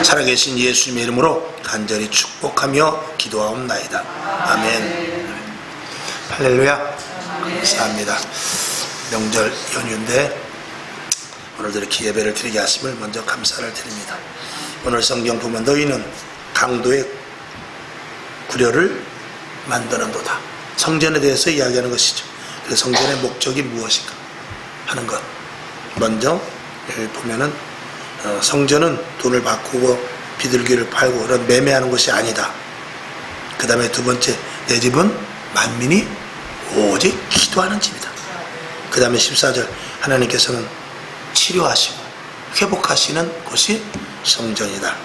살아계신 예수님의 이름으로 간절히 축복하며 기도하옵나이다. 아멘. 할렐루야. 감사합니다. 명절 연휴인데 오늘도 이렇게 예배를 드리게 하심을 먼저 감사를 드립니다. 오늘 성경 보면 너희는 강도의 구려를 만드는도다. 성전에 대해서 이야기하는 것이죠. 그래서 성전의 목적이 무엇인가 하는 것. 먼저 여기 보면은 성전은 돈을 바꾸고 비둘기를 팔고 그런 매매하는 것이 아니다. 그 다음에 두 번째, 내 집은 만민이 오직 기도하는 집이다. 그 다음에 14절, 하나님께서는 치료하시고 회복하시는 곳이 성전이다.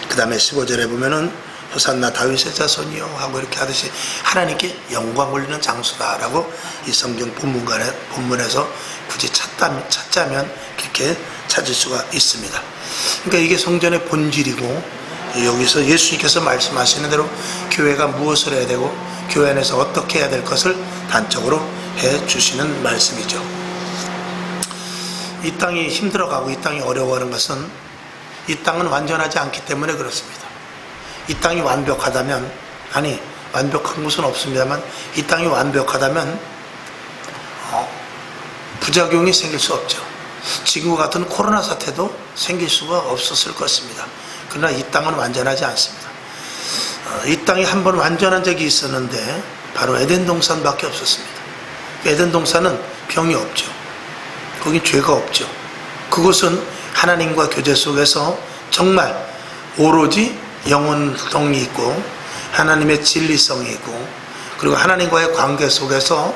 그 다음에 15절에 보면은 호산나 다윗의 자손이요 하고 이렇게 하듯이 하나님께 영광 올리는 장소다라고 이 성경 본문에서 굳이 찾자면 그렇게 찾을 수가 있습니다. 그러니까 이게 성전의 본질이고, 여기서 예수님께서 말씀하시는 대로 교회가 무엇을 해야 되고 교회 안에서 어떻게 해야 될 것을 단적으로 해 주시는 말씀이죠. 이 땅이 힘들어가고 이 땅이 어려워하는 것은 이 땅은 완전하지 않기 때문에 그렇습니다. 이 땅이 완벽하다면, 아니 완벽한 곳은 없습니다만 이 땅이 완벽하다면 부작용이 생길 수 없죠. 지금과 같은 코로나 사태도 생길 수가 없었을 것입니다. 그러나 이 땅은 완전하지 않습니다. 이 땅이 한번 완전한 적이 있었는데 바로 에덴 동산밖에 없었습니다. 에덴 동산은 병이 없죠. 거기 죄가 없죠. 그곳은 하나님과 교제 속에서 정말 오로지 영혼성이 있고 하나님의 진리성이 있고, 그리고 하나님과의 관계 속에서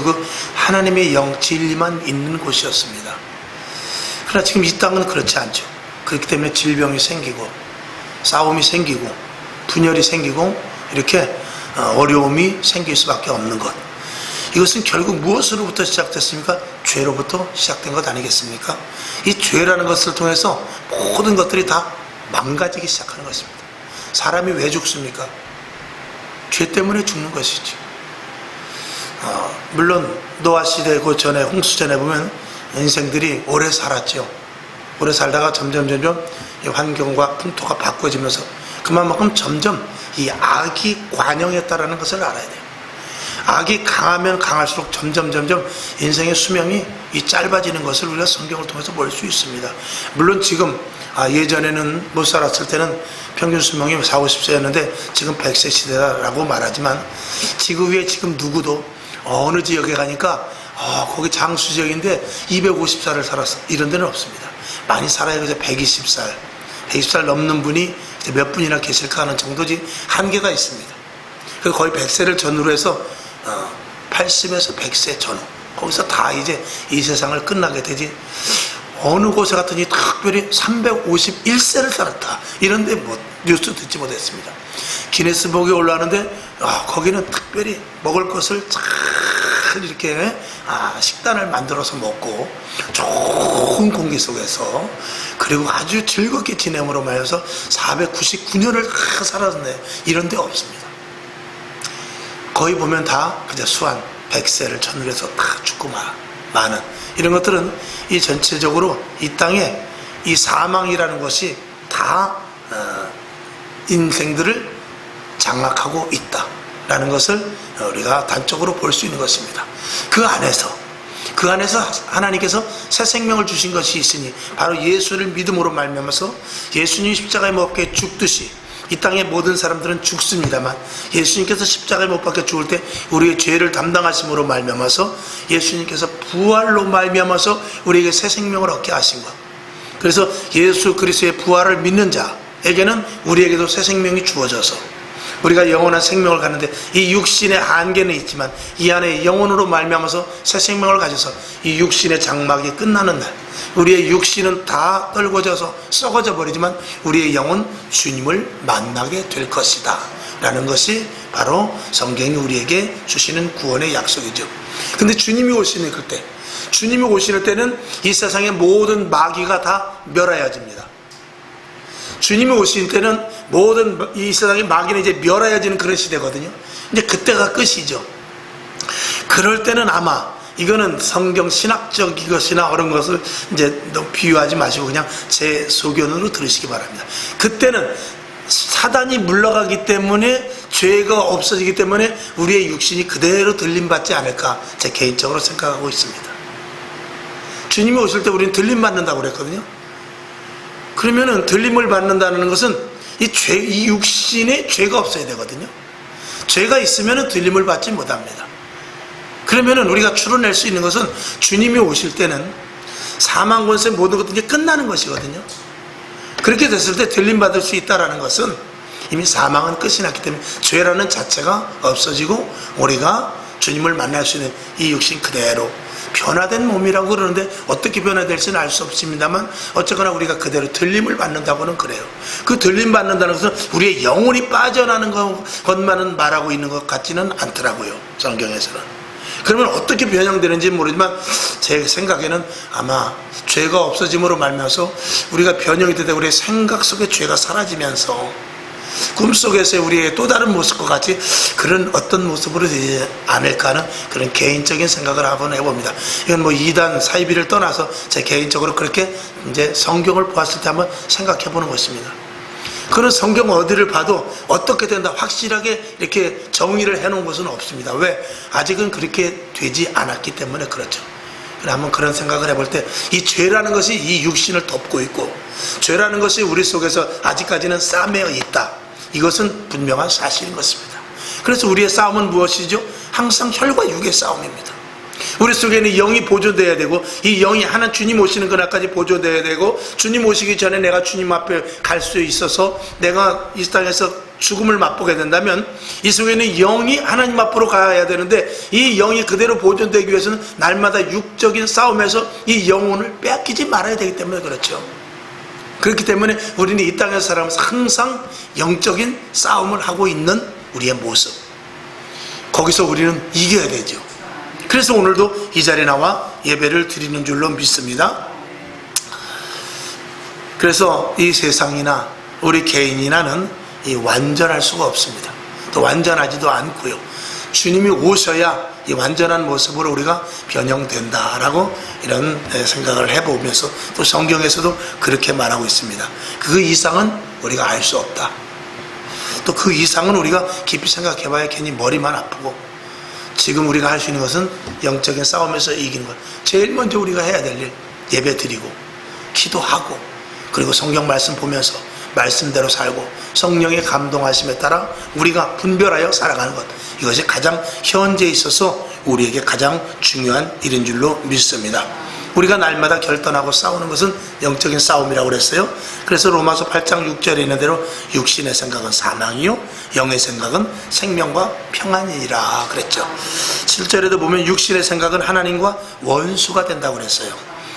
그 하나님의 영 진리만 있는 곳이었습니다. 그러나 지금 이 땅은 그렇지 않죠. 그렇기 때문에 질병이 생기고 싸움이 생기고 분열이 생기고 이렇게 어려움이 생길 수밖에 없는 것. 이것은 결국 무엇으로부터 시작됐습니까? 죄로부터 시작된 것 아니겠습니까? 이 죄라는 것을 통해서 모든 것들이 다 망가지기 시작하는 것입니다. 사람이 왜 죽습니까? 죄 때문에 죽는 것이지. 물론 노아 시대 그 전에 홍수 전에 보면 인생들이 오래 살았죠. 오래 살다가 점점 이 환경과 풍토가 바꿔지면서 그만큼 점점 이 악이 관영했다라는 것을 알아야 돼요. 악이 강하면 강할수록 점점 인생의 수명이 이 짧아지는 것을 우리가 성경을 통해서 볼 수 있습니다. 물론 지금 예전에는 못 살았을 때는 평균 수명이 40, 50세였는데 지금 100세 시대라고 말하지만 지구 위에 지금 누구도 어느 지역에 가니까 거기 장수 지역인데 250살을 살았어 이런 데는 없습니다. 많이 살아야 그저 120살 넘는 분이 이제 몇 분이나 계실까 하는 정도지 한계가 있습니다. 그래서 거의 100세를 전후로 해서 80에서 100세 전후 거기서 다 이제 이 세상을 끝나게 되지, 어느 곳에 갔더니 특별히 351세를 살았다 이런데 뭐 뉴스 듣지 못했습니다. 기네스북에 올라왔는데 거기는 특별히 먹을 것을 잘 이렇게 식단을 만들어서 먹고 좋은 공기 속에서 그리고 아주 즐겁게 지냄으로 말해서 499년을 다 살았네 이런 데 없습니다. 거의 보면 다 그저 수한 100세를 전후로 해서 다 죽고 마는 이런 것들은 이 전체적으로 이 땅에 이 사망이라는 것이 다 인생들을 장악하고 있다라는 것을 우리가 단적으로 볼 수 있는 것입니다. 그 안에서 하나님께서 새 생명을 주신 것이 있으니 바로 예수를 믿음으로 말미암아서 예수님이 십자가에 못 박혀 죽듯이 이 땅의 모든 사람들은 죽습니다만 예수님께서 십자가에 못 박혀 죽을 때 우리의 죄를 담당하심으로 말미암아서 예수님께서 부활로 말미암아서 우리에게 새 생명을 얻게 하신 것. 그래서 예수 그리스도의 부활을 믿는 자에게는 우리에게도 새 생명이 주어져서 우리가 영원한 생명을 갖는데 이 육신의 한계는 있지만 이 안에 영혼으로 말미암아서 새 생명을 가져서 이 육신의 장막이 끝나는 날 우리의 육신은 다 떨궈져서 썩어져 버리지만 우리의 영은 주님을 만나게 될 것이다 라는 것이 바로 성경이 우리에게 주시는 구원의 약속이죠. 근데 주님이 오시는 그때, 주님이 오시는 때는 이 세상의 모든 마귀가 다 멸하여집니다. 주님이 오실 때는 모든 이 세상의 마귀는 이제 멸하여지는 그런 시대거든요. 이제 그때가 끝이죠. 그럴 때는 아마 이거는 성경 신학적 이것이나 그런 것을 이제 너무 비유하지 마시고 그냥 제 소견으로 들으시기 바랍니다. 그때는 사단이 물러가기 때문에 죄가 없어지기 때문에 우리의 육신이 그대로 들림받지 않을까 제 개인적으로 생각하고 있습니다. 주님이 오실 때 우리는 들림받는다고 그랬거든요. 그러면은 들림을 받는다는 것은 이 육신에 죄가 없어야 되거든요. 죄가 있으면은 들림을 받지 못합니다. 그러면은 우리가 추론할 수 있는 것은 주님이 오실 때는 사망 권세 모든 것들이 끝나는 것이거든요. 그렇게 됐을 때 들림 받을 수 있다라는 것은 이미 사망은 끝이 났기 때문에 죄라는 자체가 없어지고 우리가 주님을 만날 수 있는 이 육신 그대로 변화된 몸이라고 그러는데 어떻게 변화될지는 알 수 없습니다만 어쨌거나 우리가 그대로 들림을 받는다고는 그래요. 그 들림 받는다는 것은 우리의 영혼이 빠져나는 것만은 말하고 있는 것 같지는 않더라고요, 성경에서는. 그러면 어떻게 변형되는지 모르지만 제 생각에는 아마 죄가 없어짐으로 말미암아서 우리가 변형이 되다 우리의 생각 속에 죄가 사라지면서 꿈속에서의 우리의 또 다른 모습과 같이 그런 어떤 모습으로 되지 않을까 하는 그런 개인적인 생각을 한번 해봅니다. 이건 뭐 이단 사이비를 떠나서 제 개인적으로 그렇게 이제 성경을 보았을 때 한번 생각해 보는 것입니다. 그는 성경 어디를 봐도 어떻게 된다 확실하게 이렇게 정의를 해놓은 것은 없습니다. 왜? 아직은 그렇게 되지 않았기 때문에 그렇죠. 한번 그런 생각을 해볼 때 이 죄라는 것이 이 육신을 덮고 있고 죄라는 것이 우리 속에서 아직까지는 싸매어 있다. 이것은 분명한 사실인 것입니다. 그래서 우리의 싸움은 무엇이죠? 항상 혈과 육의 싸움입니다. 우리 속에는 영이 보존돼야 되고 이 영이 하나 주님 오시는 그날까지 보존돼야 되고 주님 오시기 전에 내가 주님 앞에 갈 수 있어서 내가 이 땅에서 죽음을 맛보게 된다면 이 속에는 영이 하나님 앞으로 가야 되는데 이 영이 그대로 보존되기 위해서는 날마다 육적인 싸움에서 이 영혼을 빼앗기지 말아야 되기 때문에 그렇죠. 그렇기 때문에 우리는 이 땅에서 살아가면서 항상 영적인 싸움을 하고 있는 우리의 모습, 거기서 우리는 이겨야 되죠. 그래서 오늘도 이 자리에 나와 예배를 드리는 줄로 믿습니다. 그래서 이 세상이나 우리 개인이나는 완전할 수가 없습니다. 또 완전하지도 않고요. 주님이 오셔야 이 완전한 모습으로 우리가 변형된다라고 이런 생각을 해보면서 또 성경에서도 그렇게 말하고 있습니다. 그 이상은 우리가 알 수 없다. 또 그 이상은 우리가 깊이 생각해봐야 괜히 머리만 아프고 지금 우리가 할 수 있는 것은 영적인 싸움에서 이기는 것. 제일 먼저 우리가 해야 될 일, 예배 드리고 기도하고 그리고 성경 말씀 보면서 말씀대로 살고 성령의 감동하심에 따라 우리가 분별하여 살아가는 것, 이것이 가장 현재에 있어서 우리에게 가장 중요한 일인 줄로 믿습니다. 우리가 날마다 결단하고 싸우는 것은 영적인 싸움이라고 그랬어요. 그래서 로마서 8장 6절에 있는 대로 육신의 생각은 사망이요 영의 생각은 생명과 평안이라 그랬죠. 7절에도 보면 육신의 생각은 하나님과 원수가 된다고 그랬어요.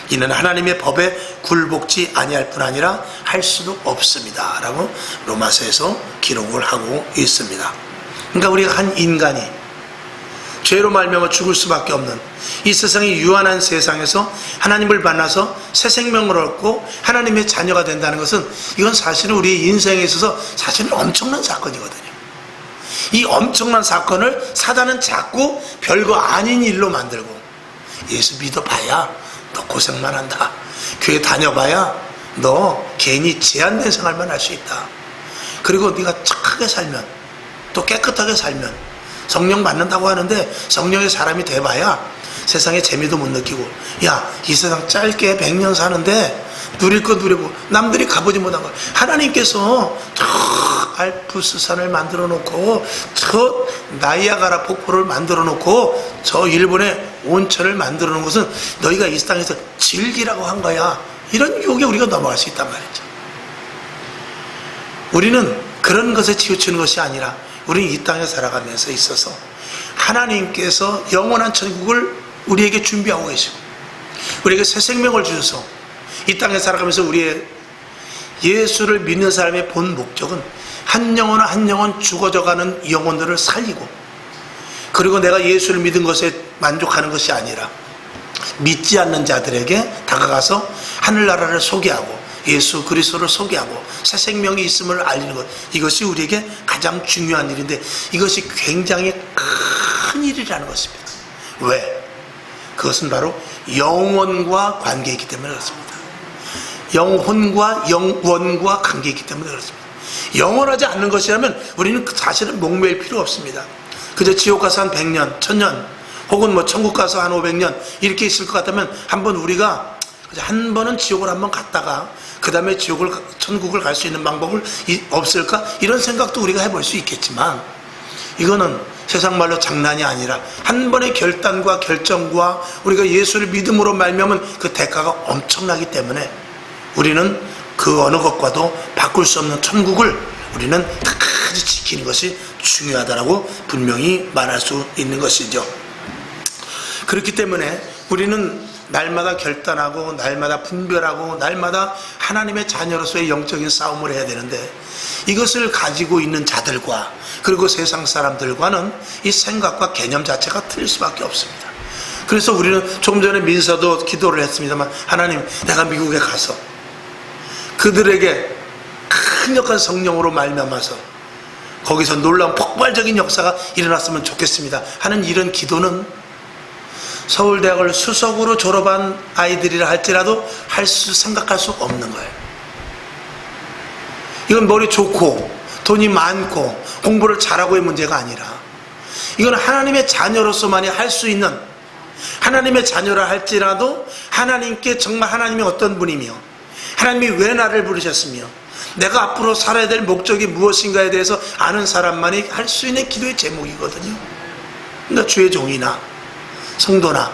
이는 하나님의 법에 굴복지 아니할 뿐 아니라 할 수도 없습니다 라고 로마서에서 기록을 하고 있습니다. 그러니까 우리가 한 인간이 죄로 말미암아 죽을 수밖에 없는 이 세상이 유한한 세상에서 하나님을 만나서 새 생명을 얻고 하나님의 자녀가 된다는 것은 이건 사실은 우리 인생에 있어서 사실은 엄청난 사건이거든요. 이 엄청난 사건을 사단은 자꾸 별거 아닌 일로 만들고 예수 믿어봐야 너 고생만 한다. 교회 다녀봐야 너 괜히 제한된 생활만 할 수 있다. 그리고 네가 착하게 살면 또 깨끗하게 살면 성령 받는다고 하는데 성령의 사람이 돼봐야 세상에 재미도 못 느끼고 야, 이 세상 짧게 100년 사는데 누릴 거 누리고 남들이 가보지 못한 거 하나님께서 저 알프스산을 만들어 놓고 저 나이아가라 폭포를 만들어 놓고 저 일본의 온천을 만들어 놓은 것은 너희가 이 땅에서 즐기라고 한 거야. 이런 유혹에 우리가 넘어갈 수 있단 말이죠. 우리는 그런 것에 치우치는 것이 아니라 우리는 이 땅에 살아가면서 있어서 하나님께서 영원한 천국을 우리에게 준비하고 계시고 우리에게 새 생명을 주셔서 이 땅에 살아가면서 우리의 예수를 믿는 사람의 본 목적은 한 영혼 한 영혼 죽어져가는 영혼들을 살리고 그리고 내가 예수를 믿은 것에 만족하는 것이 아니라 믿지 않는 자들에게 다가가서 하늘나라를 소개하고 예수 그리스도를 소개하고 새 생명이 있음을 알리는 것, 이것이 우리에게 가장 중요한 일인데 이것이 굉장히 큰 일이라는 것입니다. 왜? 그것은 바로 영혼과 관계이기 때문에 그렇습니다. 영혼과 영원과 관계이기 때문에 그렇습니다. 영원하지 않는 것이라면 우리는 사실은 목매일 필요 없습니다. 그저 지옥 가서 한 100년, 1000년, 혹은 뭐 천국 가서 한 500년 이렇게 있을 것 같다면 한번 우리가 한 번은 지옥을 한번 갔다가 그 다음에 천국을 갈 수 있는 방법을 없을까? 이런 생각도 우리가 해볼 수 있겠지만, 이거는 세상 말로 장난이 아니라 한 번의 결단과 결정과 우리가 예수를 믿음으로 말미암은 그 대가가 엄청나기 때문에 우리는 그 어느 것과도 바꿀 수 없는 천국을 우리는 끝까지 지키는 것이 중요하다라고 분명히 말할 수 있는 것이죠. 그렇기 때문에 우리는 날마다 결단하고 날마다 분별하고 날마다 하나님의 자녀로서의 영적인 싸움을 해야 되는데, 이것을 가지고 있는 자들과 그리고 세상 사람들과는 이 생각과 개념 자체가 틀릴 수밖에 없습니다. 그래서 우리는 조금 전에 민서도 기도를 했습니다만, 하나님, 내가 미국에 가서 그들에게 강력한 성령으로 말미암아서 거기서 놀라운 폭발적인 역사가 일어났으면 좋겠습니다 하는 이런 기도는 서울대학을 수석으로 졸업한 아이들이라 할지라도 생각할 수 없는 거예요. 이건 머리 좋고 돈이 많고 공부를 잘하고의 문제가 아니라, 이건 하나님의 자녀로서만이 할 수 있는, 하나님의 자녀라 할지라도 하나님께 정말 하나님이 어떤 분이며 하나님이 왜 나를 부르셨으며 내가 앞으로 살아야 될 목적이 무엇인가에 대해서 아는 사람만이 할 수 있는 기도의 제목이거든요. 그러니까 주의 종이나 성도나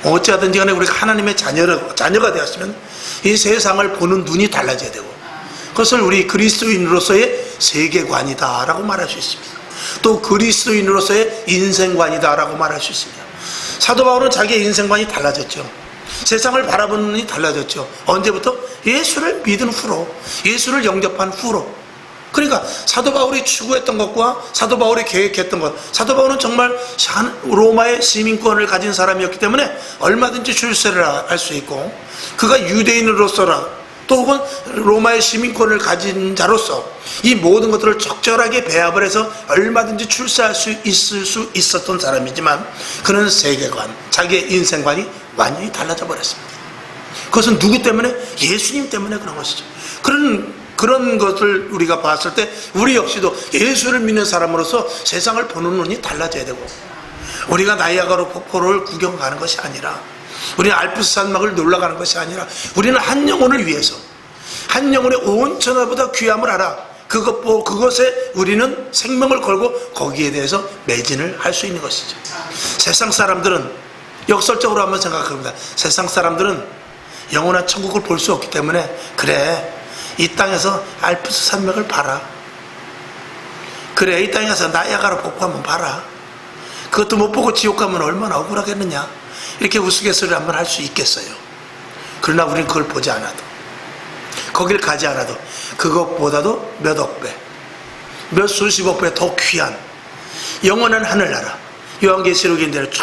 어찌하든지 간에 우리가 하나님의 자녀가 되었으면 이 세상을 보는 눈이 달라져야 되고, 그것을 우리 그리스도인으로서의 세계관이다 라고 말할 수 있습니다. 또 그리스도인으로서의 인생관이다 라고 말할 수 있습니다. 사도 바울은 자기의 인생관이 달라졌죠. 세상을 바라보는 눈이 달라졌죠. 언제부터? 예수를 믿은 후로, 예수를 영접한 후로. 그러니까 사도 바울이 추구했던 것과 사도 바울이 계획했던 것, 사도 바울은 정말 로마의 시민권을 가진 사람이었기 때문에 얼마든지 출세를 할 수 있고, 그가 유대인으로서라 또 혹은 로마의 시민권을 가진 자로서 이 모든 것들을 적절하게 배합을 해서 얼마든지 출세할 수 있었던 사람이지만, 그는 세계관, 자기의 인생관이 완전히 달라져 버렸습니다. 그것은 누구 때문에? 예수님 때문에 그런 것이죠. 그런 것을 우리가 봤을 때 우리 역시도 예수를 믿는 사람으로서 세상을 보는 눈이 달라져야 되고, 우리가 나이아가라 폭포를 구경 가는 것이 아니라, 우리는 알프스 산막을 놀러 가는 것이 아니라, 우리는 한 영혼을 위해서, 한 영혼의 온 천하보다 귀함을 알아 그것에 우리는 생명을 걸고 거기에 대해서 매진을 할 수 있는 것이죠. 세상 사람들은, 역설적으로 한번 생각합니다. 세상 사람들은 영원한 천국을 볼 수 없기 때문에, 그래 이 땅에서 알프스 산맥을 봐라, 그래 이 땅에서 나이아가라 폭포 한번 봐라, 그것도 못 보고 지옥 가면 얼마나 억울하겠느냐, 이렇게 우스갯소리를 한번 할 수 있겠어요. 그러나 우리는 그걸 보지 않아도, 거길 가지 않아도 그것보다도 몇억 배, 몇 수십억 배 더 귀한 영원한 하늘나라, 요한계시록인 대로 쭉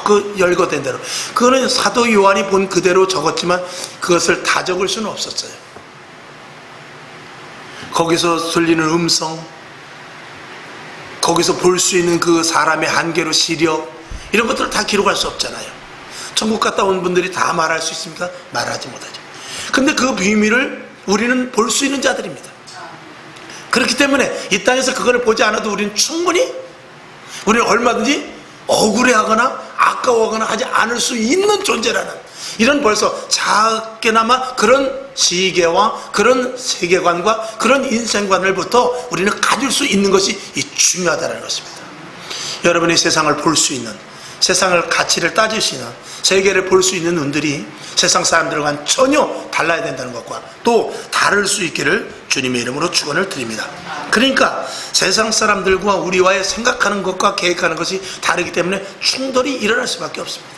그 열거된 대로, 그거는 사도 요한이 본 그대로 적었지만 그것을 다 적을 수는 없었어요. 거기서 들리는 음성, 거기서 볼 수 있는 그 사람의 한계로 시력, 이런 것들을 다 기록할 수 없잖아요. 천국 갔다 온 분들이 다 말할 수 있습니까? 말하지 못하죠. 근데 그 비밀을 우리는 볼 수 있는 자들입니다. 그렇기 때문에 이 땅에서 그걸 보지 않아도 우리는 충분히, 우리는 얼마든지 억울해하거나 아까워하거나 하지 않을 수 있는 존재라는, 이런 벌써 작게나마 그런 시계와 그런 세계관과 그런 인생관을부터 우리는 가질 수 있는 것이 중요하다는 것입니다. 여러분이 세상을 볼 수 있는, 세상을 가치를 따질 수 있는, 세계를 볼 수 있는 눈들이 세상 사람들과는 전혀 달라야 된다는 것과 또 다를 수 있기를 주님의 이름으로 축원을 드립니다. 그러니까 세상 사람들과 우리와의 생각하는 것과 계획하는 것이 다르기 때문에 충돌이 일어날 수밖에 없습니다.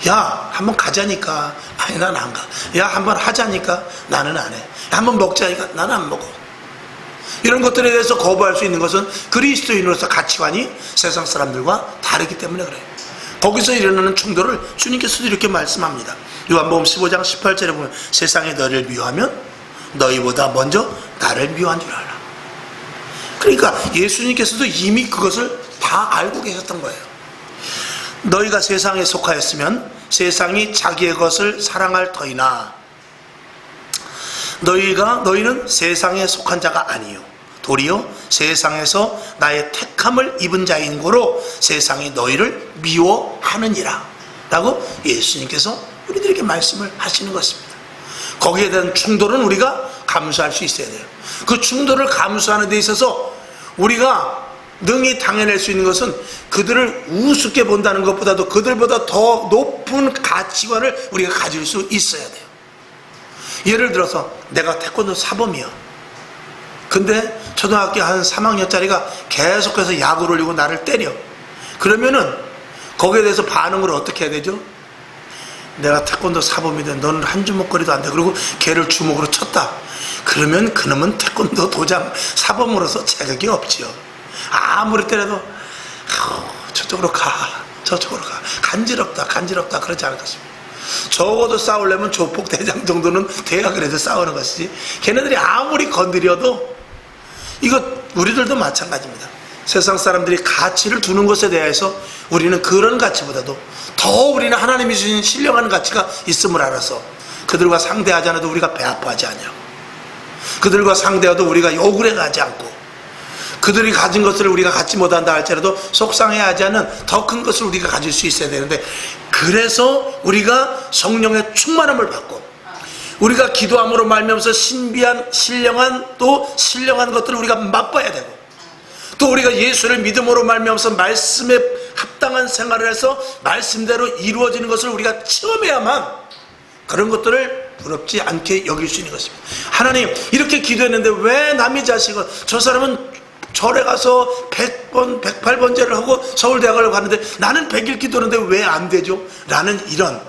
야, 한번 가자니까, 아니 난 안 가. 야, 한번 하자니까 나는 안 해. 야, 한번 먹자니까 나는 안 먹어. 이런 것들에 대해서 거부할 수 있는 것은 그리스도인으로서 가치관이 세상 사람들과 다르기 때문에 그래요. 거기서 일어나는 충돌을 주님께서도 이렇게 말씀합니다. 요한복음 15장 18절에 보면, 세상에 너를 미워하면 너희보다 먼저 나를 미워한 줄 알라. 그러니까 예수님께서도 이미 그것을 다 알고 계셨던 거예요. 너희가 세상에 속하였으면 세상이 자기의 것을 사랑할 터이나 너희는 세상에 속한 자가 아니요 도리어 세상에서 나의 택함을 입은 자인 고로 세상이 너희를 미워하느니라 라고 예수님께서 우리들에게 말씀을 하시는 것입니다. 거기에 대한 충돌은 우리가 감수할 수 있어야 돼요. 그 충돌을 감수하는 데 있어서 우리가 능히 당해낼 수 있는 것은 그들을 우습게 본다는 것보다도 그들보다 더 높은 가치관을 우리가 가질 수 있어야 돼요. 예를 들어서 내가 태권도 사범이야. 근데 초등학교 한 3학년짜리가 계속해서 야구를 올리고 나를 때려. 그러면은 거기에 대해서 반응을 어떻게 해야 되죠? 내가 태권도 사범인데 너는 한 주먹거리도 안 돼. 그리고 걔를 주먹으로 쳤다. 그러면 그놈은 태권도 도장 사범으로서 자격이 없지요. 아무리 때려도 저쪽으로 가 간지럽다 그러지 않을 것입니다. 적어도 싸우려면 조폭대장 정도는 돼야 그래도 싸우는 것이지, 걔네들이 아무리 건드려도, 이거 우리들도 마찬가지입니다. 세상 사람들이 가치를 두는 것에 대해서 우리는 그런 가치보다도 더 우리는 하나님이 주신 신령한 가치가 있음을 알아서 그들과 상대하지 않아도 우리가 배 아파하지 않냐고, 그들과 상대해도 우리가 욕을 해가지 않고, 그들이 가진 것을 우리가 갖지 못한다 할지라도 속상해하지 않는 더 큰 것을 우리가 가질 수 있어야 되는데, 그래서 우리가 성령의 충만함을 받고 우리가 기도함으로 말미암아서 신비한 신령한 것들을 우리가 맛봐야 되고, 또 우리가 예수를 믿음으로 말미암아서 말씀에 합당한 생활을 해서 말씀대로 이루어지는 것을 우리가 체험해야만 그런 것들을 부럽지 않게 여길 수 있는 것입니다. 하나님, 이렇게 기도했는데 왜 남의 자식은, 저 사람은 절에 가서 100번 108번째를 하고 서울대학을 갔는데 나는 100일 기도하는데 왜 안 되죠? 라는 이런,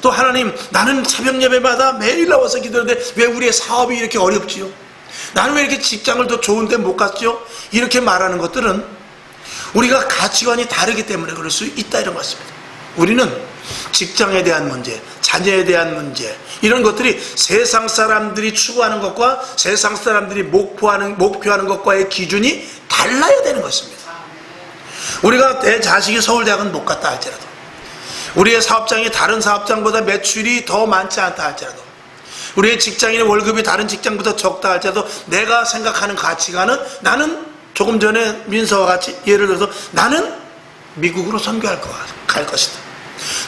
또 하나님, 나는 새벽 예배마다 매일 나와서 기도하는데 왜 우리의 사업이 이렇게 어렵지요? 나는 왜 이렇게 직장을 더 좋은 데 못 갔죠? 이렇게 말하는 것들은 우리가 가치관이 다르기 때문에 그럴 수 있다, 이런 것입니다. 우리는 직장에 대한 문제, 자녀에 대한 문제, 이런 것들이 세상 사람들이 추구하는 것과 세상 사람들이 목표하는 것과의 기준이 달라야 되는 것입니다. 우리가 내 자식이 서울대학은 못 갔다 할지라도, 우리의 사업장이 다른 사업장보다 매출이 더 많지 않다 할지라도, 우리의 직장인의 월급이 다른 직장보다 적다 할지라도, 내가 생각하는 가치관은, 나는 조금 전에 민서와 같이 예를 들어서 나는 미국으로 선교할 갈 것이다.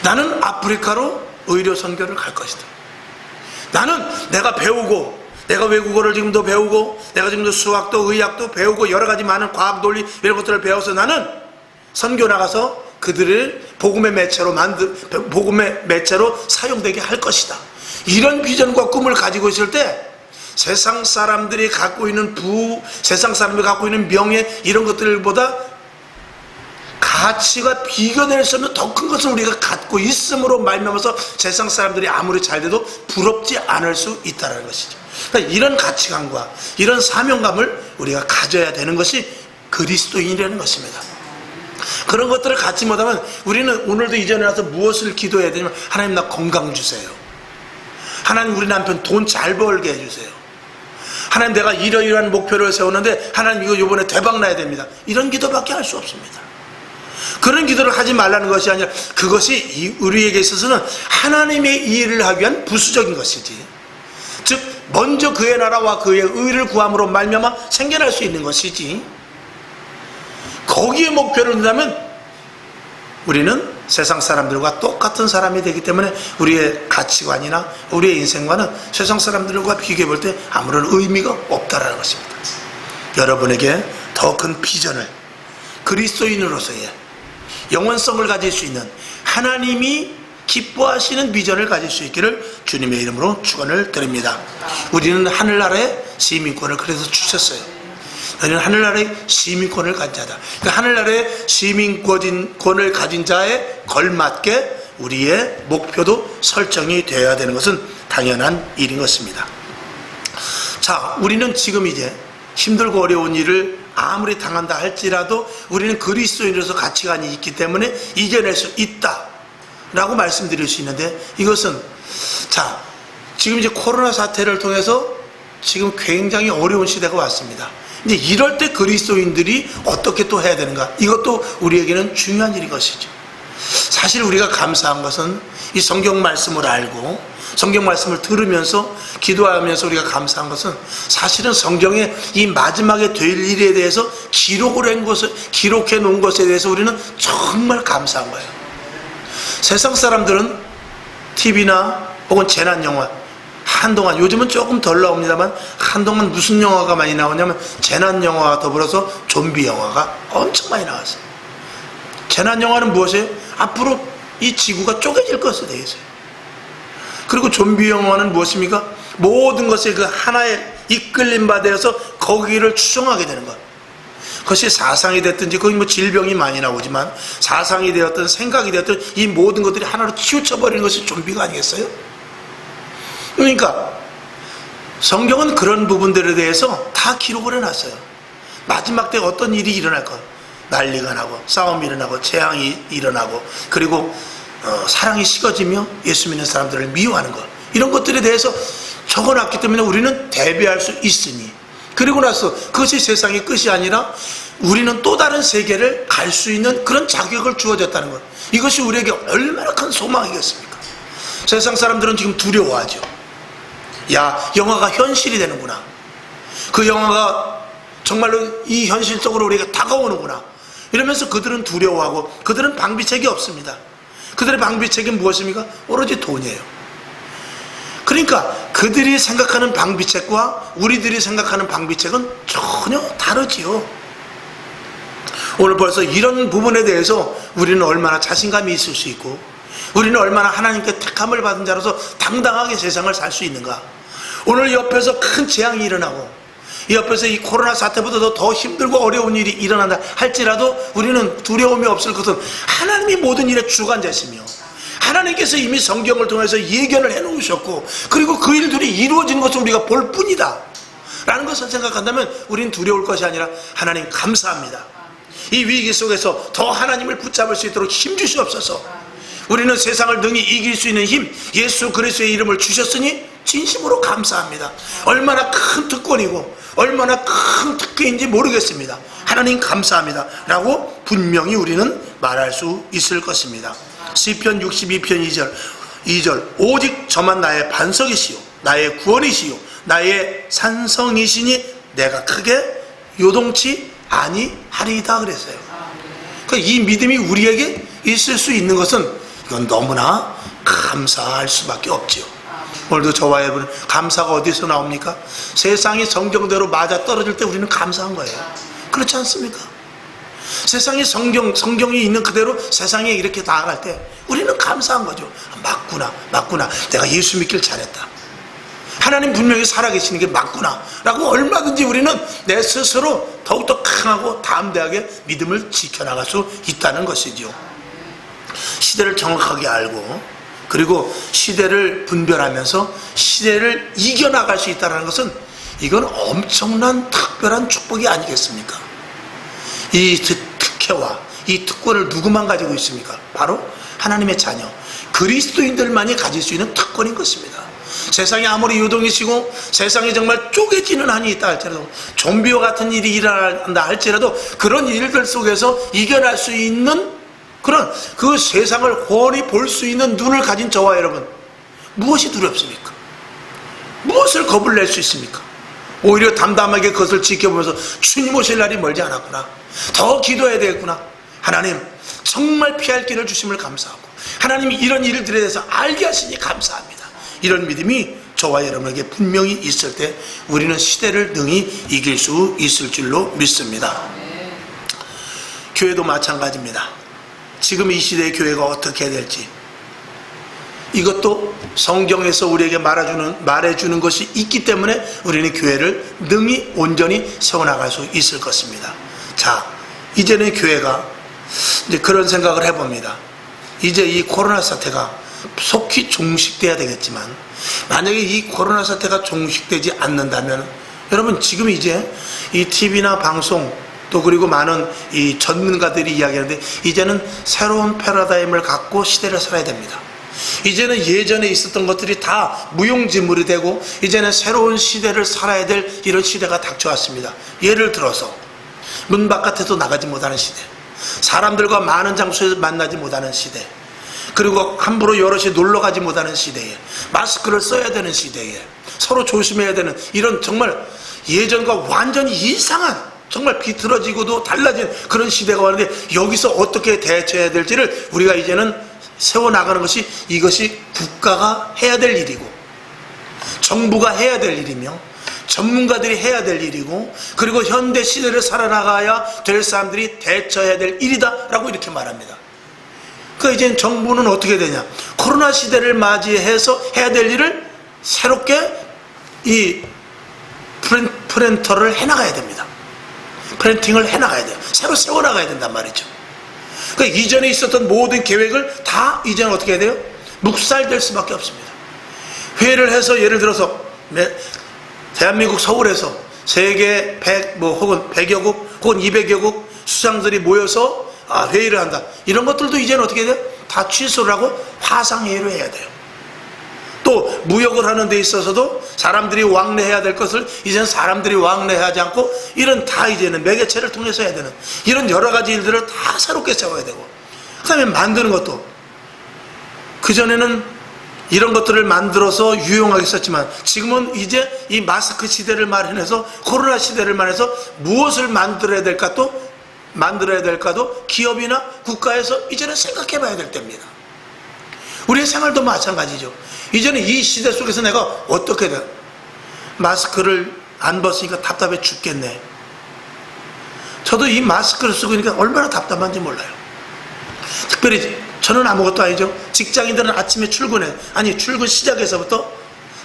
나는 아프리카로 의료 선교를 갈 것이다. 나는 내가 배우고, 내가 외국어를 지금도 배우고, 내가 지금도 수학도 의학도 배우고 여러 가지 많은 과학 논리 이런 것들을 배워서 나는 선교 나가서 그들을 복음의 매체로 사용되게 할 것이다. 이런 비전과 꿈을 가지고 있을 때 세상 사람들이 갖고 있는 세상 사람들이 갖고 있는 명예, 이런 것들보다 가치가 비교될 수 없는 더 큰 것을 우리가 갖고 있음으로 말미암아서 세상 사람들이 아무리 잘 돼도 부럽지 않을 수 있다는 것이죠. 그러니까 이런 가치관과 이런 사명감을 우리가 가져야 되는 것이 그리스도인이라는 것입니다. 그런 것들을 갖지 못하면 우리는 오늘도 이전에 와서 무엇을 기도해야 되냐면, 하나님, 나 건강 주세요. 하나님, 우리 남편 돈 잘 벌게 해주세요. 하나님, 내가 이러이러한 목표를 세우는데 하나님, 이거 이번에 대박 나야 됩니다. 이런 기도밖에 할 수 없습니다. 그런 기도를 하지 말라는 것이 아니라, 그것이 우리에게 있어서는 하나님의 일을 하기 위한 부수적인 것이지, 즉 먼저 그의 나라와 그의 의를 구함으로 말미암아 생겨날 수 있는 것이지, 거기에 목표를 둔다면 우리는 세상 사람들과 똑같은 사람이 되기 때문에 우리의 가치관이나 우리의 인생과는 세상 사람들과 비교해 볼 때 아무런 의미가 없다라는 것입니다. 여러분에게 더 큰 비전을, 그리스도인으로서의 영원성을 가질 수 있는, 하나님이 기뻐하시는 비전을 가질 수 있기를 주님의 이름으로 축원을 드립니다. 우리는 하늘나라의 시민권을 그래서 주셨어요. 너희는 하늘나라의 시민권을 가진 자다. 그러니까 하늘나라의 시민권을 가진 자에 걸맞게 우리의 목표도 설정이 되어야 되는 것은 당연한 일인 것입니다. 자, 우리는 지금 이제 힘들고 어려운 일을 아무리 당한다 할지라도 우리는 그리스도인으로서 가치관이 있기 때문에 이겨낼 수 있다 라고 말씀드릴 수 있는데, 이것은, 자, 지금 이제 코로나 사태를 통해서 지금 굉장히 어려운 시대가 왔습니다. 이제 이럴 때 그리스도인들이 어떻게 또 해야 되는가, 이것도 우리에게는 중요한 일인 것이죠. 사실 우리가 감사한 것은 이 성경 말씀을 알고 성경 말씀을 들으면서 기도하면서 우리가 감사한 것은 사실은 성경에 이 마지막에 될 일에 대해서 기록해 놓은 것에 대해서 우리는 정말 감사한 거예요. 세상 사람들은 TV나 혹은 재난 영화, 한동안, 요즘은 조금 덜 나옵니다만 한동안 무슨 영화가 많이 나오냐면 재난 영화와 더불어서 좀비 영화가 엄청 많이 나왔어요. 재난 영화는 무엇이에요? 앞으로 이 지구가 쪼개질 것에 대해서요. 그리고 좀비 영화는 무엇입니까? 모든 것이 그 하나의 이끌림 바되어서 거기를 추종하게 되는 것. 그것이 사상이 됐든지, 거기 뭐 질병이 많이 나오지만 사상이 되었든 생각이 되었든 이 모든 것들이 하나로 치우쳐버리는 것이 좀비가 아니겠어요? 그러니까 성경은 그런 부분들에 대해서 다 기록을 해놨어요. 마지막 때 어떤 일이 일어날 것, 난리가 나고 싸움이 일어나고 재앙이 일어나고, 그리고 사랑이 식어지며 예수 믿는 사람들을 미워하는 것, 이런 것들에 대해서 적어놨기 때문에 우리는 대비할 수 있으니, 그리고 나서 그것이 세상의 끝이 아니라 우리는 또 다른 세계를 갈 수 있는 그런 자격을 주어졌다는 것, 이것이 우리에게 얼마나 큰 소망이겠습니까? 세상 사람들은 지금 두려워하죠. 야, 영화가 현실이 되는구나, 그 영화가 정말로 이 현실 속으로 우리가 다가오는구나, 이러면서 그들은 두려워하고 그들은 방비책이 없습니다. 그들의 방비책은 무엇입니까? 오로지 돈이에요. 그러니까 그들이 생각하는 방비책과 우리들이 생각하는 방비책은 전혀 다르지요. 오늘 벌써 이런 부분에 대해서 우리는 얼마나 자신감이 있을 수 있고, 우리는 얼마나 하나님께 택함을 받은 자로서 당당하게 세상을 살 수 있는가. 오늘 옆에서 큰 재앙이 일어나고 이 옆에서 이 코로나 사태보다도 더 힘들고 어려운 일이 일어난다 할지라도 우리는 두려움이 없을 것은 하나님이 모든 일의 주관자시며 하나님께서 이미 성경을 통해서 예견을 해놓으셨고, 그리고 그 일들이 이루어지는 것을 우리가 볼 뿐이다 라는 것을 생각한다면 우리는 두려울 것이 아니라 하나님 감사합니다. 이 위기 속에서 더 하나님을 붙잡을 수 있도록 힘 주시옵소서. 우리는 세상을 능히 이길 수 있는 힘, 예수 그리스도의 이름을 주셨으니 진심으로 감사합니다. 얼마나 큰 특권이고 얼마나 큰 특혜인지 모르겠습니다. 하나님 감사합니다 라고 분명히 우리는 말할 수 있을 것입니다. 시편 62편 2절 오직 저만 나의 반석이시요 나의 구원이시요 나의 산성이시니 내가 크게 요동치 아니하리이다 그랬어요. 그러니까 이 믿음이 우리에게 있을 수 있는 것은 이건 너무나 감사할 수밖에 없지요. 오늘도 저와 여러분, 감사가 어디서 나옵니까? 세상이 성경대로 맞아 떨어질 때 우리는 감사한 거예요. 그렇지 않습니까? 세상이 성경이 있는 그대로 세상에 이렇게 나아갈 때 우리는 감사한 거죠. 맞구나 내가 예수 믿길 잘했다, 하나님 분명히 살아계시는 게 맞구나 라고 얼마든지 우리는 내 스스로 더욱더 강하고 담대하게 믿음을 지켜나갈 수 있다는 것이죠. 시대를 정확하게 알고 그리고 시대를 분별하면서 시대를 이겨나갈 수 있다는 것은 이건 엄청난 특별한 축복이 아니겠습니까? 이 특혜와 이 특권을 누구만 가지고 있습니까? 바로 하나님의 자녀 그리스도인들만이 가질 수 있는 특권인 것입니다. 세상이 아무리 요동이시고 세상이 정말 쪼개지는 한이 있다 할지라도, 좀비와 같은 일이 일어난다 할지라도 그런 일들 속에서 이겨낼 수 있는 그런 그 세상을 훤히 볼 수 있는 눈을 가진 저와 여러분, 무엇이 두렵습니까? 무엇을 겁을 낼 수 있습니까? 오히려 담담하게 그것을 지켜보면서 주님 오실 날이 멀지 않았구나, 더 기도해야 되겠구나, 하나님 정말 피할 길을 주심을 감사하고 하나님이 이런 일들에 대해서 알게 하시니 감사합니다, 이런 믿음이 저와 여러분에게 분명히 있을 때 우리는 시대를 능히 이길 수 있을 줄로 믿습니다. 교회도 마찬가지입니다. 지금 이 시대의 교회가 어떻게 해야 될지, 이것도 성경에서 우리에게 말해주는 것이 있기 때문에 우리는 교회를 능히 온전히 세워나갈 수 있을 것입니다. 자, 이제는 교회가 이제 그런 생각을 해봅니다. 이제 이 코로나 사태가 속히 종식돼야 되겠지만, 만약에 이 코로나 사태가 종식되지 않는다면 여러분, 지금 이제 이 TV나 방송 또 그리고 많은 이 전문가들이 이야기하는데 이제는 새로운 패러다임을 갖고 시대를 살아야 됩니다. 이제는 예전에 있었던 것들이 다 무용지물이 되고 이제는 새로운 시대를 살아야 될 이런 시대가 닥쳐왔습니다. 예를 들어서 문 바깥에도 나가지 못하는 시대, 사람들과 많은 장소에서 만나지 못하는 시대, 그리고 함부로 여럿이 놀러가지 못하는 시대에, 마스크를 써야 되는 시대에 서로 조심해야 되는 이런 정말 예전과 완전히 이상한, 정말 비틀어지고도 달라진 그런 시대가 왔는데, 여기서 어떻게 대처해야 될지를 우리가 이제는 세워나가는 것이, 이것이 국가가 해야 될 일이고 정부가 해야 될 일이며 전문가들이 해야 될 일이고, 그리고 현대 시대를 살아나가야 될 사람들이 대처해야 될 일이다 라고 이렇게 말합니다. 그러니까 이제 정부는 어떻게 되냐, 코로나 시대를 맞이해서 해야 될 일을 새롭게 이 프린터를 해나가야 됩니다. 프린팅을 해나가야 돼요. 새로 세워나가야 된단 말이죠. 그러니까 이전에 있었던 모든 계획을 다 이제는 어떻게 해야 돼요? 묵살될 수밖에 없습니다. 회의를 해서 예를 들어서 대한민국 서울에서 세계 100 혹은 100여국 혹은 200여국 수장들이 모여서 회의를 한다, 이런 것들도 이제는 어떻게 해야 돼요? 다 취소를 하고 화상회의로 해야 돼요. 또 무역을 하는 데 있어서도 사람들이 왕래해야 될 것을 이제는 사람들이 왕래하지 않고, 이런 다 이제는 매개체를 통해서 해야 되는 이런 여러 가지 일들을 다 새롭게 세워야 되고, 그 다음에 만드는 것도, 그전에는 이런 것들을 만들어서 유용하게 썼지만 지금은 이제 이 마스크 시대를 말해서, 코로나 시대를 말해서 무엇을 만들어야 될까도 기업이나 국가에서 이제는 생각해 봐야 될 때입니다. 우리의 생활도 마찬가지죠. 이제는 이 시대 속에서 내가 어떻게 돼? 마스크를 안 벗으니까 답답해 죽겠네. 저도 이 마스크를 쓰고 있으니까 얼마나 답답한지 몰라요. 특별히 저는 아무것도 아니죠. 직장인들은 아침에 출근 시작해서부터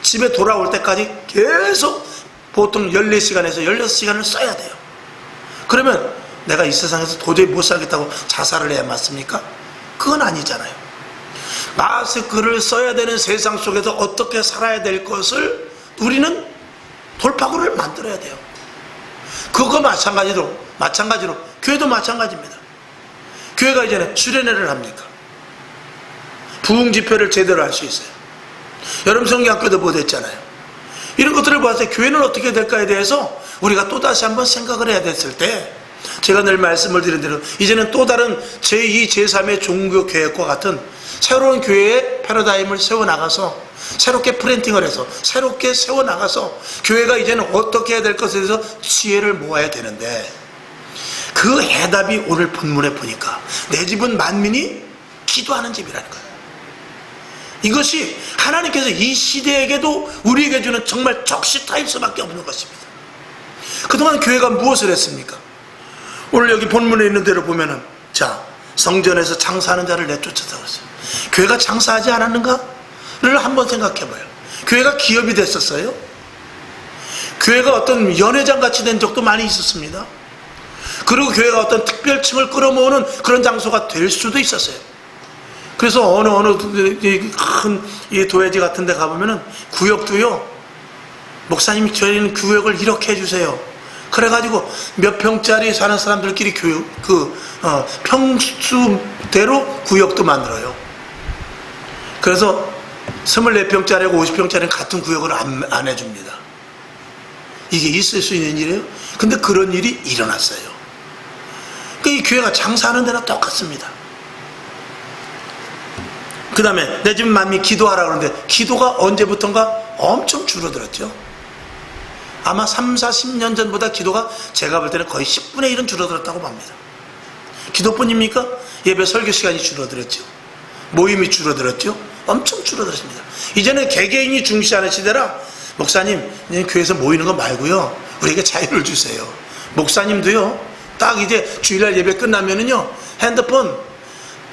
집에 돌아올 때까지 계속 보통 14시간에서 16시간을 써야 돼요. 그러면 내가 이 세상에서 도저히 못 살겠다고 자살을 해야 맞습니까? 그건 아니잖아요. 마스크를 써야 되는 세상 속에서 어떻게 살아야 될 것을 우리는 돌파구를 만들어야 돼요. 그거 마찬가지로 교회도 마찬가지입니다. 교회가 이제는 수련회를 합니까? 부흥 집회를 제대로 할 수 있어요. 여름 성경학교도 못했잖아요. 이런 것들을 봤을 때 교회는 어떻게 될까에 대해서 우리가 또다시 한번 생각을 해야 됐을 때, 제가 늘 말씀을 드린 대로 이제는 또 다른 제2, 제3의 종교개혁과 같은 새로운 교회의 패러다임을 세워나가서, 새롭게 프린팅을 해서 새롭게 세워나가서 교회가 이제는 어떻게 해야 될 것에 대해서 지혜를 모아야 되는데, 그 해답이 오늘 본문에 보니까 내 집은 만민이 기도하는 집이라는 거예요. 이것이 하나님께서 이 시대에게도 우리에게 주는 정말 적시타일 수밖에 없는 것입니다. 그동안 교회가 무엇을 했습니까? 오늘 여기 본문에 있는 대로 보면은, 자, 성전에서 장사하는 자를 내쫓았다고 했어요. 교회가 장사하지 않았는가를 한번 생각해봐요. 교회가 기업이 됐었어요. 교회가 어떤 연회장 같이 된 적도 많이 있었습니다. 그리고 교회가 어떤 특별층을 끌어모으는 그런 장소가 될 수도 있었어요. 그래서 어느 큰 도회지 같은 데 가보면은 구역도요, 목사님이 저희는 구역을 이렇게 해주세요. 그래가지고 몇 평짜리 사는 사람들끼리 평수대로 구역도 만들어요. 그래서 24평짜리하고 50평짜리는 같은 구역을 안 해줍니다. 이게 있을 수 있는 일이에요? 근데 그런 일이 일어났어요. 그러니까 이 교회가 장사하는 데랑 똑같습니다. 그 다음에 내 집 만민 기도하라 그러는데, 기도가 언제부턴가 엄청 줄어들었죠. 아마 30-40년 전보다 기도가 제가 볼 때는 거의 10분의 1은 줄어들었다고 봅니다. 기도뿐입니까? 예배 설교 시간이 줄어들었죠. 모임이 줄어들었죠. 엄청 줄어들었습니다. 이제는 개개인이 중시하는 시대라, 목사님 교회에서 모이는 거 말고요, 우리에게 자유를 주세요. 목사님도요, 딱 이제 주일날 예배 끝나면은요, 핸드폰,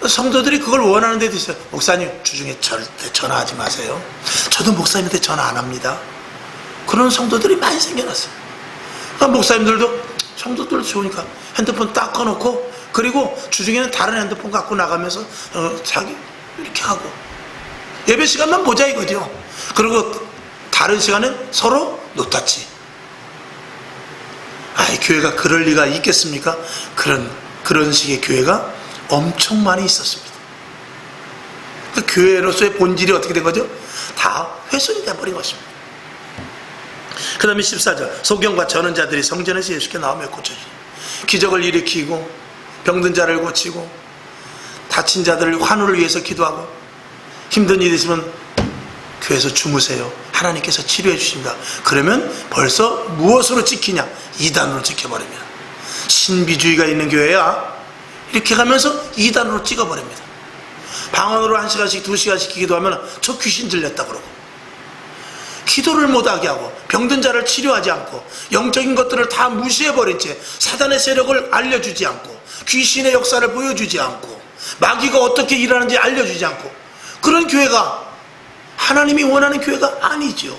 성도들이 그걸 원하는 데도 있어요. 목사님 주중에 절대 전화하지 마세요. 저도 목사님한테 전화 안 합니다. 그런 성도들이 많이 생겨났어요. 그러니까 목사님들도 성도들 좋으니까 핸드폰 딱 꺼놓고, 그리고 주중에는 다른 핸드폰 갖고 나가면서 자기 이렇게 하고 예배 시간만 보자 이거죠. 그리고 다른 시간은 서로 노타치. 교회가 그럴 리가 있겠습니까? 그런 식의 교회가 엄청 많이 있었습니다. 그 교회로서의 본질이 어떻게 된 거죠? 다 훼손이 돼버린 것입니다. 그 다음에 14절, 소경과 전언자들이 성전에서 예수께 나오며 고쳐주니 기적을 일으키고 병든 자를 고치고 다친 자들 환우를 위해서 기도하고 힘든 일이 있으면 교회에서 주무세요. 하나님께서 치료해 주십니다. 그러면 벌써 무엇으로 찍히냐? 이단으로 찍혀버립니다. 신비주의가 있는 교회야 이렇게 가면서 이단으로 찍어버립니다. 방언으로 1시간씩 2시간씩 기도하면 저 귀신 들렸다 그러고 기도를 못하게 하고 병든 자를 치료하지 않고 영적인 것들을 다 무시해버린 채 사단의 세력을 알려주지 않고 귀신의 역사를 보여주지 않고 마귀가 어떻게 일하는지 알려주지 않고 그런 교회가 하나님이 원하는 교회가 아니죠.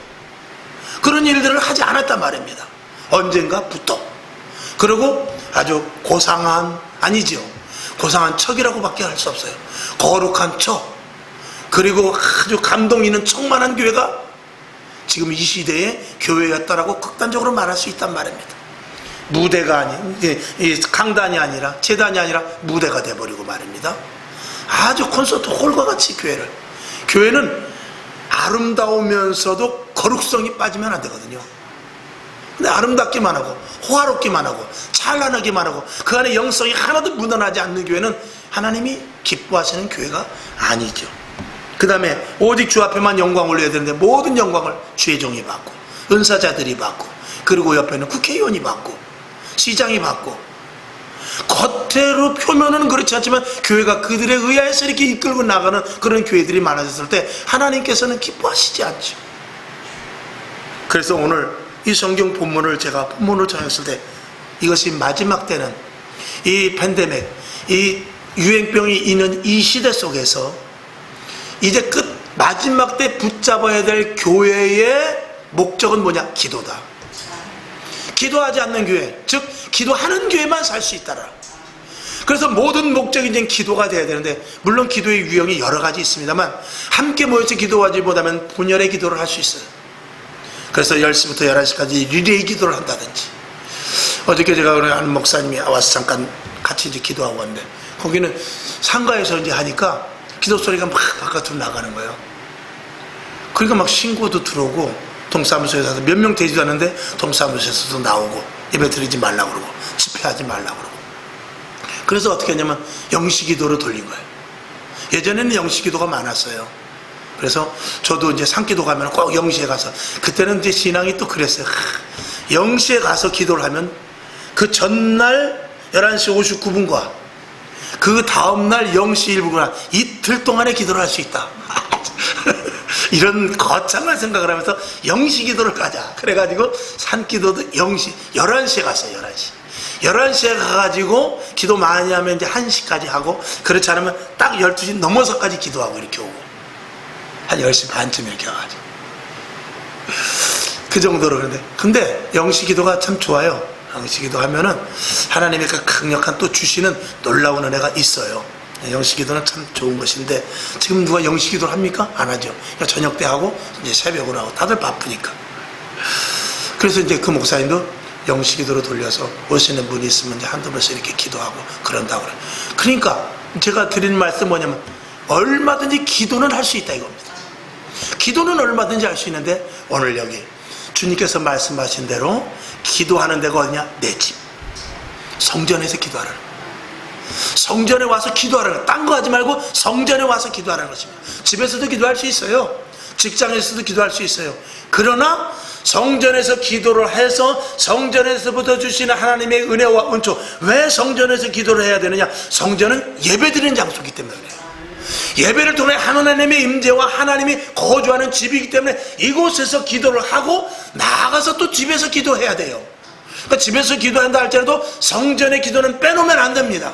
그런 일들을 하지 않았단 말입니다. 언젠가부터. 그리고 아주 고상한 아니죠. 고상한 척이라고밖에 할 수 없어요. 거룩한 척 그리고 아주 감동 있는 척만한 교회가 지금 이 시대의 교회였다라고 극단적으로 말할 수 있단 말입니다. 무대가 아닌 강단이 아니라 제단이 아니라 무대가 돼버리고 말입니다. 아주 콘서트 홀과 같이 교회는 아름다우면서도 거룩성이 빠지면 안 되거든요. 근데 아름답기만 하고 호화롭기만 하고 찬란하기만 하고 그 안에 영성이 하나도 묻어나지 않는 교회는 하나님이 기뻐하시는 교회가 아니죠. 그 다음에 오직 주 앞에만 영광 올려야 되는데 모든 영광을 주의 종이 받고 은사자들이 받고 그리고 옆에는 국회의원이 받고 시장이 받고 겉으로 표면은 그렇지 않지만 교회가 그들에 의하여서 이렇게 이끌고 나가는 그런 교회들이 많아졌을 때 하나님께서는 기뻐하시지 않죠. 그래서 오늘 이 성경 본문을 제가 본문으로 정했을 때 이것이 마지막 때는 이 팬데믹, 이 유행병이 있는 이 시대 속에서 이제 끝 마지막 때 붙잡아야 될 교회의 목적은 뭐냐? 기도다. 기도하지 않는 교회, 즉 기도하는 교회만 살 수 있다라. 그래서 모든 목적이 이제 기도가 돼야 되는데 물론 기도의 유형이 여러 가지 있습니다만 함께 모여서 기도하지 못하면 분열의 기도를 할 수 있어요. 그래서 10시부터 11시까지 리레이 기도를 한다든지 어저께 제가 아는 목사님이 와서 잠깐 같이 이제 기도하고 왔는데 거기는 상가에서 이제 하니까 기도 소리가 막 바깥으로 나가는 거예요. 그러니까 막 신고도 들어오고 동사무소에서 몇 명 되지도 않는데 동사무소에서도 나오고 예배 드리지 말라고 그러고 집회하지 말라고 그러고 그래서 어떻게 했냐면 영시기도로 돌린 거예요. 예전에는 영시기도가 많았어요. 그래서 저도 이제 산기도 가면 꼭 영시에 가서 그때는 이제 신앙이 또 그랬어요. 영시에 가서 기도를 하면 그 전날 11시 59분과 그 다음날 0시 1분과 이틀 동안에 기도를 할 수 있다. 이런 거창한 생각을 하면서 영시 기도를 가자. 그래가지고 산기도도 11시에 갔어요. 11시에 가가지고 기도 많이 하면 이제 1시까지 하고 그렇지 않으면 딱 12시 넘어서까지 기도하고 이렇게 오고 한 10시 반쯤 이렇게 와가지고 그 정도로. 근데 영시 기도가 참 좋아요. 영시 기도 하면은 하나님의 그 강력한 또 주시는 놀라운 은혜가 있어요. 영시 기도는 참 좋은 것인데 지금 누가 영시 기도를 합니까? 안 하죠. 그러니까 저녁 때 하고 이제 새벽으로 하고 다들 바쁘니까. 그래서 이제 그 목사님도 영시 기도로 돌려서 오시는 분이 있으면 이제 한두 번씩 이렇게 기도하고 그런다고 그래요. 그러니까 제가 드리는 말씀 뭐냐면 얼마든지 기도는 할 수 있다 이겁니다. 기도는 얼마든지 할 수 있는데 오늘 여기 주님께서 말씀하신 대로 기도하는 데가 어디냐? 내 집. 성전에서 기도하라는 거예요. 성전에 와서 기도하라는 거예요. 딴 거 하지 말고 성전에 와서 기도하라는 것입니다. 집에서도 기도할 수 있어요. 직장에서도 기도할 수 있어요. 그러나 성전에서 기도를 해서 성전에서부터 주시는 하나님의 은혜와 은총. 왜 성전에서 기도를 해야 되느냐? 성전은 예배드리는 장소이기 때문에 그래요. 예배를 통해 하나님의 임재와 하나님이 거주하는 집이기 때문에 이곳에서 기도를 하고 나아가서 또 집에서 기도해야 돼요. 그러니까 집에서 기도한다 할지라도 성전의 기도는 빼놓으면 안 됩니다.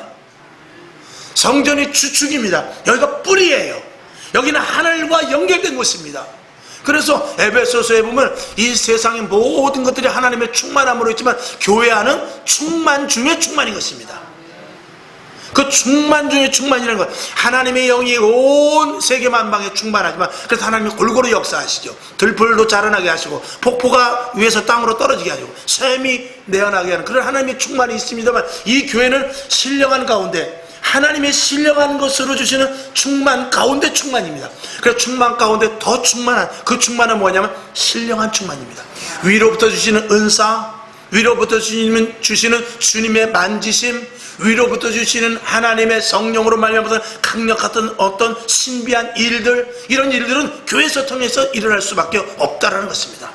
성전이 주축입니다. 여기가 뿌리예요. 여기는 하늘과 연결된 곳입니다. 그래서 에베소서에 보면 이 세상의 모든 것들이 하나님의 충만함으로 있지만 교회 안은 충만 중에 충만인 것입니다. 그 충만 중에 충만이라는 것, 하나님의 영이 온 세계 만방에 충만하지만 그래서 하나님이 골고루 역사하시죠. 들풀도 자라나게 하시고 폭포가 위에서 땅으로 떨어지게 하시고 샘이 내어나게 하는 그런 하나님의 충만이 있습니다만 이 교회는 신령한 가운데 하나님의 신령한 것으로 주시는 충만 가운데 충만입니다. 그래서 충만 가운데 더 충만한 그 충만은 뭐냐면 신령한 충만입니다. 위로부터 주시는 은사, 위로부터 주시는 주님의 만지심, 위로부터 주시는 하나님의 성령으로 말미암아 강력했던 어떤 신비한 일들, 이런 일들은 교회에서 통해서 일어날 수밖에 없다는 것입니다.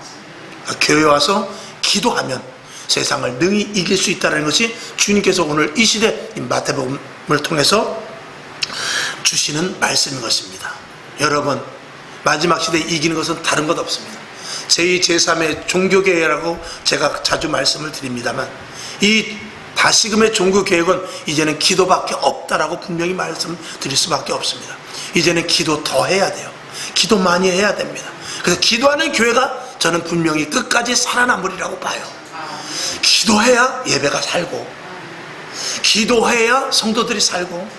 교회에 와서 기도하면 세상을 능히 이길 수 있다는 것이 주님께서 오늘 이 시대 마태복음을 통해서 주시는 말씀인 것입니다. 여러분, 마지막 시대에 이기는 것은 다른 것 없습니다. 제2, 제3의 종교개혁이라고 제가 자주 말씀을 드립니다만, 이 다시금의 종교개혁은 이제는 기도밖에 없다라고 분명히 말씀드릴 수밖에 없습니다. 이제는 기도 더 해야 돼요. 기도 많이 해야 됩니다. 그래서 기도하는 교회가 저는 분명히 끝까지 살아남으리라고 봐요. 기도해야 예배가 살고, 기도해야 성도들이 살고,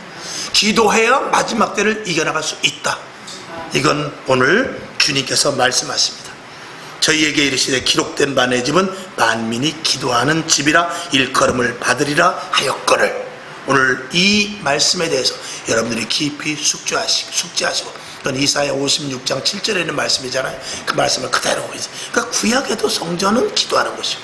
기도해야 마지막 때를 이겨나갈 수 있다. 이건 오늘 주님께서 말씀하십니다. 저희에게 이르시되 기록된 바 내 집은 만민이 기도하는 집이라 일컬음을 받으리라 하였거늘. 오늘 이 말씀에 대해서 여러분들이 깊이 숙지하시고, 그건 이사야 56장 7절에 있는 말씀이잖아요. 그 말씀을 그대로 보이세요. 그러니까 구약에도 성전은 기도하는 곳이고,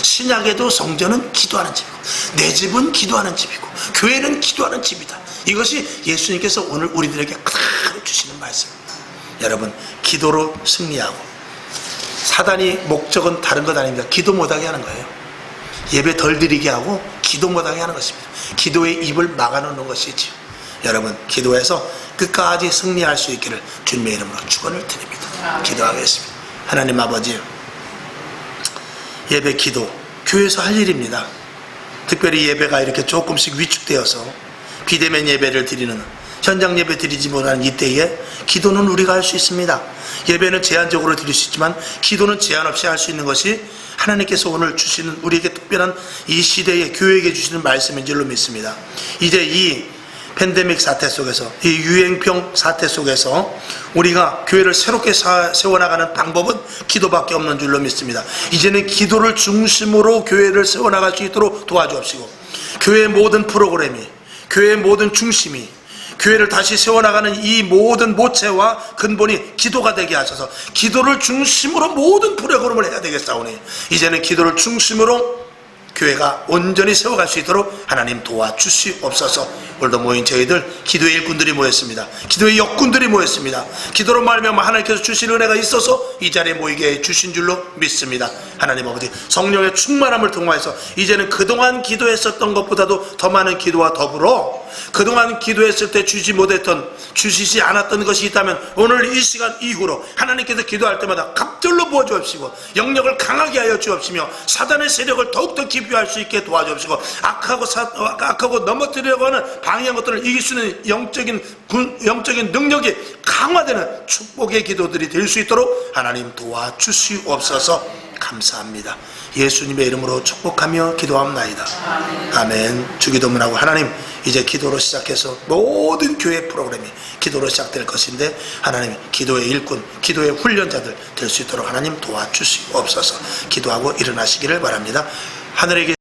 신약에도 성전은 기도하는 집이고, 내 집은 기도하는 집이고, 교회는 기도하는 집이다. 이것이 예수님께서 오늘 우리들에게 그대로 주시는 말씀입니다. 여러분, 기도로 승리하고, 사단이 목적은 다른 것 아닙니다. 기도 못하게 하는 거예요. 예배 덜 드리게 하고 기도 못하게 하는 것입니다. 기도의 입을 막아놓는 것이지요. 여러분, 기도해서 끝까지 승리할 수 있기를 주님의 이름으로 축원을 드립니다. 기도하겠습니다. 하나님 아버지, 예배 기도 교회에서 할 일입니다. 특별히 예배가 이렇게 조금씩 위축되어서 비대면 예배를 드리는, 현장 예배 드리지 못하는 이때에 기도는 우리가 할 수 있습니다. 예배는 제한적으로 드릴 수 있지만 기도는 제한 없이 할 수 있는 것이 하나님께서 오늘 주시는, 우리에게 특별한 이 시대에 교회에게 주시는 말씀인 줄로 믿습니다. 이제 이 팬데믹 사태 속에서, 이 유행병 사태 속에서 우리가 교회를 새롭게 세워나가는 방법은 기도밖에 없는 줄로 믿습니다. 이제는 기도를 중심으로 교회를 세워나갈 수 있도록 도와주옵시고, 교회의 모든 프로그램이, 교회의 모든 중심이, 교회를 다시 세워나가는 이 모든 모체와 근본이 기도가 되게 하셔서 기도를 중심으로 모든 프로그램을 해야 되겠사오니, 이제는 기도를 중심으로 교회가 온전히 세워갈 수 있도록 하나님 도와주시옵소서. 오늘도 모인 저희들 기도의 일꾼들이 모였습니다. 기도의 역군들이 모였습니다. 기도로 말미암아 하나님께서 주신 은혜가 있어서 이 자리에 모이게 주신 줄로 믿습니다. 하나님 아버지, 성령의 충만함을 통하여서 이제는 그동안 기도했었던 것보다도 더 많은 기도와 더불어 그동안 기도했을 때 주시지 않았던 것이 있다면 오늘 이 시간 이후로 하나님께서 기도할 때마다 갑절로 부어주옵시고, 영역을 강하게 하여 주옵시며, 사단의 세력을 더욱더 기피할 수 있게 도와주옵시고, 악하고 넘어뜨리려고 하는 방해한 것들을 이길 수 있는 영적인 능력이 강화되는 축복의 기도들이 될 수 있도록 하나님 도와주시옵소서. 감사합니다. 예수님의 이름으로 축복하며 기도합나이다. 아멘. 주기도문하고 하나님, 이제 기도로 시작해서 모든 교회 프로그램이 기도로 시작될 것인데 하나님, 기도의 일꾼, 기도의 훈련자들 될 수 있도록 하나님 도와주시옵소서. 기도하고 일어나시기를 바랍니다. 하늘에